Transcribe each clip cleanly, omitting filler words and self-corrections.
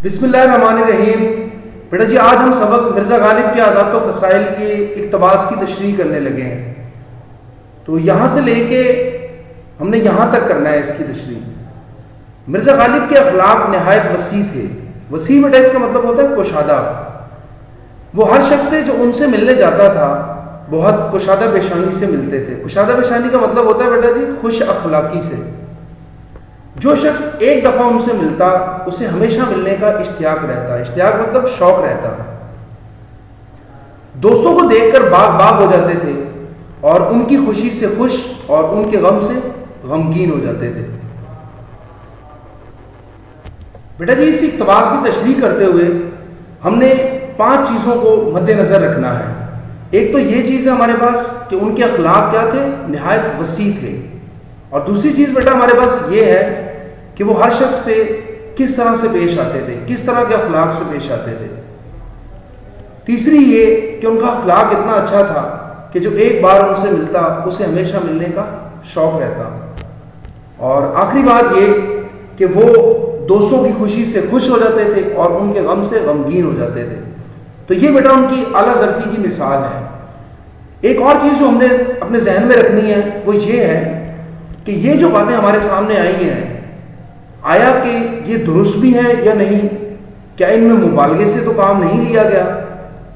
بسم اللہ الرحمن الرحیم۔ بیٹا جی آج ہم سبق مرزا غالب کے عادات و خصائل کے اقتباس کی تشریح کرنے لگے ہیں۔ تو یہاں سے لے کے ہم نے یہاں تک کرنا ہے اس کی تشریح۔ مرزا غالب کے اخلاق نہایت وسیع تھے۔ وسیع بیٹا اس کا مطلب ہوتا ہے کشادہ۔ وہ ہر شخص سے جو ان سے ملنے جاتا تھا بہت کشادہ پیشانی سے ملتے تھے۔ کشادہ پیشانی کا مطلب ہوتا ہے بیٹا جی خوش اخلاقی سے۔ جو شخص ایک دفعہ ان سے ملتا اسے ہمیشہ ملنے کا اشتیاق رہتا۔ اشتیاق مطلب شوق رہتا۔ دوستوں کو دیکھ کر باغ باغ ہو جاتے تھے اور ان کی خوشی سے خوش اور ان کے غم سے غمگین ہو جاتے تھے۔ بیٹا جی اس اقتباس کی تشریح کرتے ہوئے ہم نے 5 چیزوں کو مد نظر رکھنا ہے۔ ایک تو یہ چیز ہے ہمارے پاس کہ ان کے اخلاق کیا تھے، نہایت وسیع تھے۔ اور دوسری چیز بیٹا ہمارے پاس یہ ہے کہ وہ ہر شخص سے کس طرح سے پیش آتے تھے، کس طرح کے اخلاق سے پیش آتے تھے۔ تیسری یہ کہ ان کا اخلاق اتنا اچھا تھا کہ جو ایک بار ان سے ملتا اسے ہمیشہ ملنے کا شوق رہتا۔ اور آخری بات یہ کہ وہ دوستوں کی خوشی سے خوش ہو جاتے تھے اور ان کے غم سے غمگین ہو جاتے تھے۔ تو یہ بیٹا ان کی اعلیٰ ظرفی کی مثال ہے۔ ایک اور چیز جو ہم نے اپنے ذہن میں رکھنی ہے وہ یہ ہے کہ یہ جو باتیں ہمارے سامنے آئی ہیں آیا کہ یہ درست بھی ہیں یا نہیں، کیا ان میں مبالغے سے تو کام نہیں لیا گیا،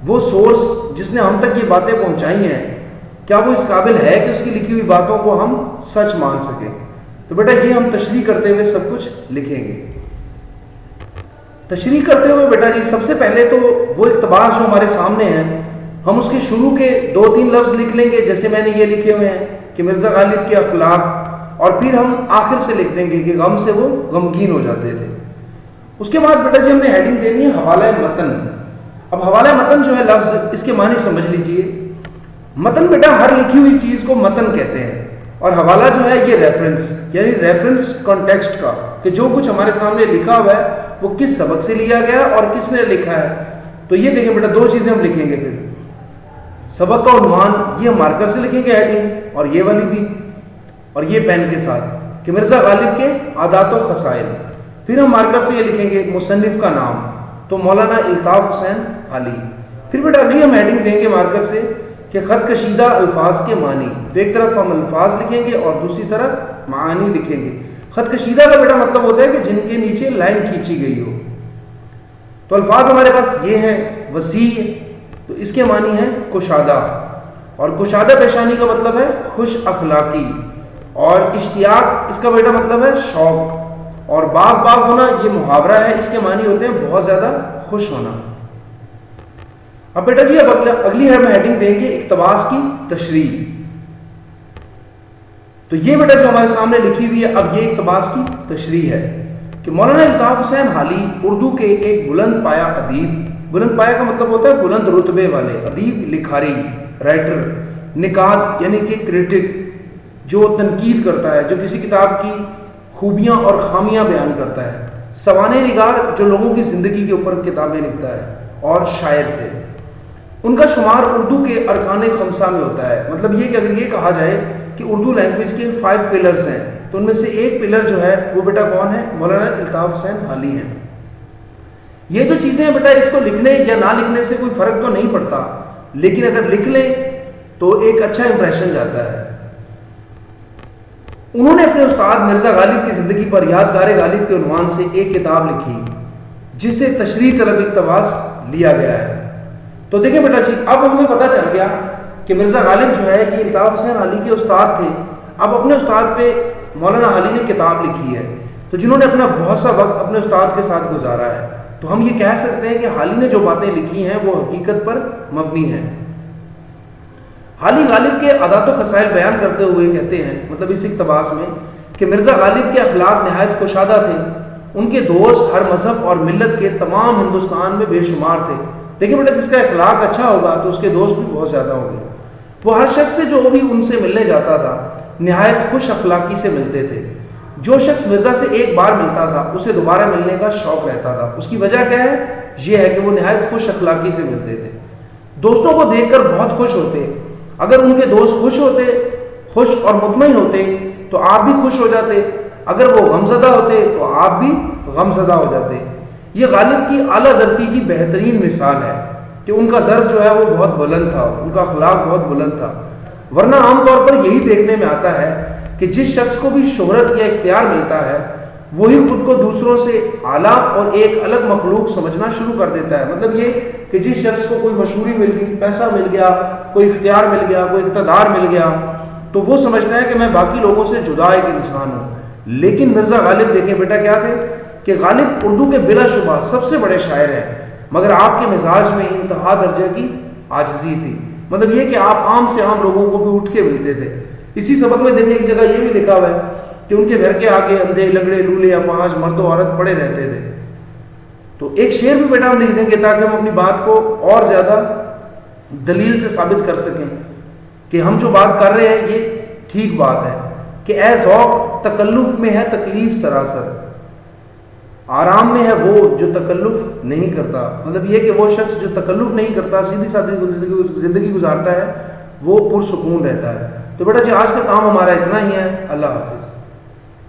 وہ سورس جس نے ہم تک یہ باتیں پہنچائی ہیں کیا وہ اس قابل ہے کہ اس کی لکھی ہوئی باتوں کو ہم سچ مان سکیں۔ تو بیٹا یہ ہم تشریح کرتے ہوئے سب کچھ لکھیں گے۔ تشریح کرتے ہوئے بیٹا جی سب سے پہلے تو وہ اقتباس جو ہمارے سامنے ہیں ہم اس کے شروع کے 2-3 لفظ لکھ لیں گے جیسے میں نے یہ لکھے ہوئے ہیں کہ مرزا غالب کے اخلاق، اور پھر ہم آخر سے لکھ دیں گے کہ غم سے وہ غمگین ہو جاتے تھے۔ اس کے بعد بیٹا جی ہم نے ہیڈنگ دینی ہے حوالہ متن۔ اب حوالہ متن جو ہے لفظ اس کے معنی سمجھ لیجئے۔ متن بیٹا ہر لکھی ہوئی چیز کو متن کہتے ہیں، اور حوالہ جو ہے یہ ریفرنس، یعنی ریفرنس کانٹیکسٹ کا، کہ جو کچھ ہمارے سامنے لکھا ہوا ہے وہ کس سبق سے لیا گیا اور کس نے لکھا ہے۔ تو یہ دیکھیں بیٹا 2 چیزیں ہم لکھیں گے۔ پھر سبق کا عنوان یہ ہم مارکر سے لکھیں گے ہیڈنگ، اور یہ والی بھی، اور یہ پین کے ساتھ کہ مرزا غالب کے عادات و خصائل۔ پھر ہم مارکر سے یہ لکھیں گے مصنف کا نام، تو مولانا الطاف حسین علی۔ پھر بیٹا اگلی ہم ہیڈنگ دیں گے مارکر سے کہ خط کشیدہ الفاظ کے معنی۔ تو ایک طرف ہم الفاظ لکھیں گے اور دوسری طرف معانی لکھیں گے۔ خط کشیدہ کا بیٹا مطلب ہوتا ہے کہ جن کے نیچے لائن کھینچی گئی ہو۔ تو الفاظ ہمارے پاس یہ ہیں وسیع، تو اس کے معنی ہے کشادہ، اور کشادہ پیشانی کا مطلب ہے خوش اخلاقی، اور اشتیاق اس کا بیٹا مطلب ہے شوق، اور باغ باغ ہونا یہ محاورہ ہے، اس کے معنی ہوتے ہیں بہت زیادہ خوش ہونا۔ اب بیٹا جی اب اگلی ہم ہیڈنگ دیں گے اقتباس کی تشریح۔ تو یہ بیٹا جو ہمارے سامنے لکھی ہوئی ہے اب یہ اقتباس کی تشریح ہے کہ مولانا الطاف حسین حالی اردو کے ایک بلند پایہ ادیب، بلند پایہ کا مطلب ہوتا ہے بلند رتبے والے، ادیب لکھاری، رائٹر، نقاد یعنی کہ کریٹک جو تنقید کرتا ہے، جو کسی کتاب کی خوبیاں اور خامیاں بیان کرتا ہے، سوانح نگار جو لوگوں کی زندگی کے اوپر کتابیں لکھتا ہے، اور شاعر تھے۔ ان کا شمار اردو کے ارکان خمسہ میں ہوتا ہے۔ مطلب یہ کہ اگر یہ کہا جائے کہ اردو لینگویج کے 5 پلرز ہیں تو ان میں سے ایک پلر جو ہے وہ بیٹا کون ہے؟ مولانا الطاف حسین حالی ہیں۔ یہ جو چیزیں ہیں بیٹا اس کو لکھنے یا نہ لکھنے سے کوئی فرق تو نہیں پڑتا، لیکن اگر لکھ لیں تو ایک اچھا امپریشن جاتا ہے۔ انہوں نے اپنے استاد مرزا غالب کی زندگی پر یادگار غالب کے عنوان سے ایک کتاب لکھی جسے تشریح طلب اقتباس لیا گیا ہے۔ تو دیکھیں بیٹا جی اب ہمیں پتہ چل گیا کہ مرزا غالب جو ہے یہ الطاف حسین علی کے استاد تھے۔ اب اپنے استاد پہ مولانا علی نے کتاب لکھی ہے، تو جنہوں نے اپنا بہت سا وقت اپنے استاد کے ساتھ گزارا ہے، تو ہم یہ کہہ سکتے ہیں کہ حالی نے جو باتیں لکھی ہیں وہ حقیقت پر مبنی ہیں۔ حالی غالب کے عادات و خصائل بیان کرتے ہوئے کہتے ہیں، مطلب اس اقتباس میں، کہ مرزا غالب کے اخلاق نہایت کشادہ تھے۔ ان کے دوست ہر مذہب اور ملت کے تمام ہندوستان میں بے شمار تھے۔ دیکھیں بیٹا جس کا اخلاق اچھا ہوگا تو اس کے دوست بھی بہت زیادہ ہوں گے۔ وہ ہر شخص سے جو بھی ان سے ملنے جاتا تھا نہایت خوش اخلاقی سے ملتے تھے۔ جو شخص مرزا سے ایک بار ملتا تھا اسے دوبارہ ملنے کا شوق رہتا تھا۔ اس کی وجہ کیا ہے؟ یہ ہے کہ وہ نہایت خوش اخلاقی سے ملتے تھے۔ دوستوں کو دیکھ کر بہت خوش ہوتے۔ اگر ان کے دوست خوش ہوتے، خوش اور مطمئن ہوتے تو آپ بھی خوش ہو جاتے۔ اگر وہ غمزدہ ہوتے تو آپ بھی غمزدہ ہو جاتے۔ یہ غالب کی اعلیٰ ظرفی کی بہترین مثال ہے کہ ان کا ظرف جو ہے وہ بہت بلند تھا، ان کا اخلاق بہت بلند تھا. ورنہ عام طور پر یہی دیکھنے میں آتا ہے کہ جس شخص کو بھی شہرت یا اختیار ملتا ہے وہی خود کو دوسروں سے اعلیٰ اور ایک الگ مخلوق سمجھنا شروع کر دیتا ہے. مطلب یہ کہ جس شخص کو کوئی مشہوری مل گئی، پیسہ مل گیا، کوئی اختیار مل گیا، کوئی اقتدار مل گیا، تو وہ سمجھتا ہے کہ میں باقی لوگوں سے جدا ایک انسان ہوں. لیکن مرزا غالب دیکھیں بیٹا کیا تھے کہ غالب اردو کے بلا شبہ سب سے بڑے شاعر ہیں، مگر آپ کے مزاج میں انتہا درجے کی عاجزی تھی. مطلب یہ کہ آپ عام سے عام لوگوں کو بھی اٹھ کے ملتے تھے. اسی سبق میں دیکھیں ایک جگہ یہ بھی لکھا ہوا ہے کہ ان کے گھر کے آگے اندھے لنگڑے لولے اپاہج مرد و عورت پڑے رہتے تھے. تو ایک شعر بھی بیٹا ہم لکھ دیں گے تاکہ ہم اپنی بات کو اور زیادہ دلیل سے ثابت کر سکیں کہ ہم جو بات کر رہے ہیں یہ ٹھیک بات ہے. کہ اے ذوق تکلف میں ہے تکلیف سراسر، آرام میں ہے وہ جو تکلف نہیں کرتا. مطلب یہ کہ وہ شخص جو تکلف نہیں کرتا، سیدھی سادھی زندگی گزارتا ہے، وہ پرسکون رہتا ہے. تو بیٹا جی آج کا کام ہمارا اتنا ہی ہے. اللہ حافظ.